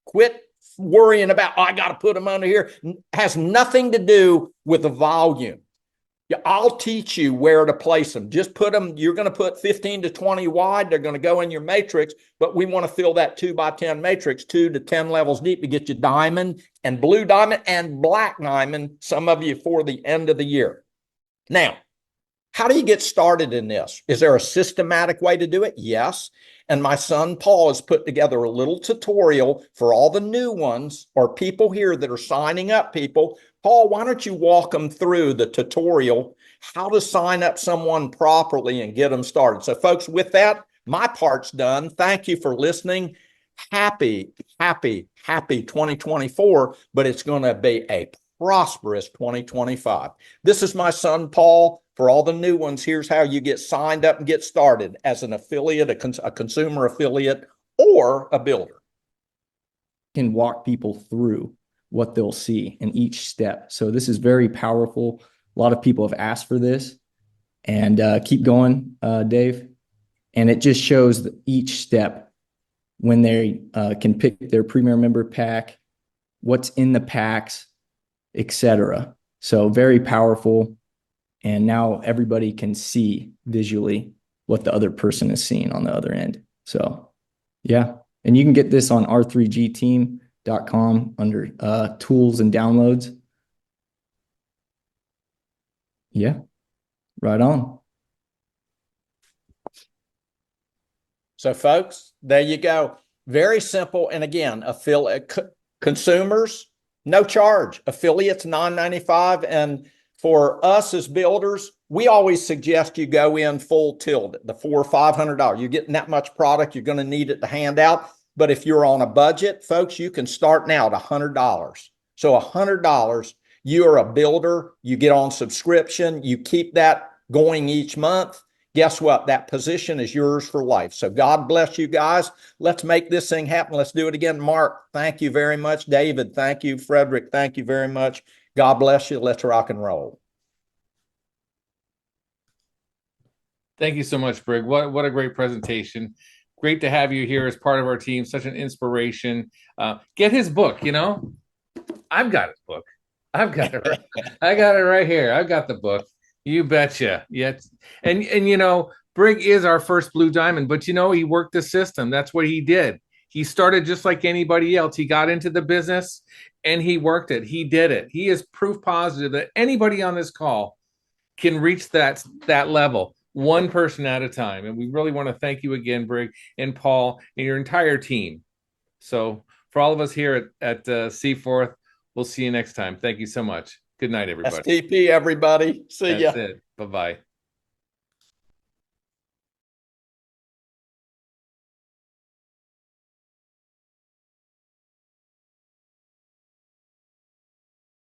S3: Quit worrying about, oh, I got to put them under here. It has nothing to do with the volume. I'll teach you where to place them. Just put them, you're going to put 15 to 20 wide. They're going to go in your matrix, but we want to fill that 2x10 matrix 2 to 10 levels deep to get you diamond and blue diamond and black diamond, some of you for the end of the year. Now, how do you get started in this? Is there a systematic way to do it? Yes. And my son Paul has put together a little tutorial for all the new ones or people here that are signing up people. Paul, why don't you walk them through the tutorial, how to sign up someone properly and get them started. So folks, with that, my part's done. Thank you for listening. Happy 2024, but it's going to be a prosperous 2025. This is my son, Paul. For all the new ones, here's how you get signed up and get started as an affiliate, a consumer affiliate, or a builder.
S5: Can walk people through what they'll see in each step. So this is very powerful. A lot of people have asked for this, and keep going, Dave. And it just shows that each step when they can pick their premier member pack, what's in the packs, etc. So very powerful. And now everybody can see visually what the other person is seeing on the other end. So, yeah. And you can get this on r3gteam.com under tools and downloads. Yeah, right on.
S3: So, folks, there you go. Very simple. And again, consumers, no charge. Affiliates, $9.95. And for us as builders, we always suggest you go in full tilt, the $400 or $500. You're getting that much product, you're going to need it to hand out. But if you're on a budget, folks, you can start now at $100. So $100, you're a builder, you get on subscription, you keep that going each month. Guess what? That position is yours for life. So God bless you guys. Let's make this thing happen. Let's do it again. Mark, thank you very much. David, thank you. Frederick, thank you very much. God bless you. Let's rock and roll.
S6: Thank you so much, Brig. What a great presentation. Great to have you here as part of our team. Such an inspiration. Get his book, I've got his book. I've got it right. I got it right here. I've got the book. You betcha. Yes. And Brig is our first blue diamond, but he worked the system. That's what he did. He started just like anybody else. He got into the business and he worked it. He did it. He is proof positive that anybody on this call can reach that level, one person at a time. And we really want to thank you again, Brig and Paul and your entire team. So for all of us here at Seaforth, we'll see you next time. Thank you so much. Good night, everybody.
S3: STP, everybody. See ya.
S6: That's it. Bye-bye.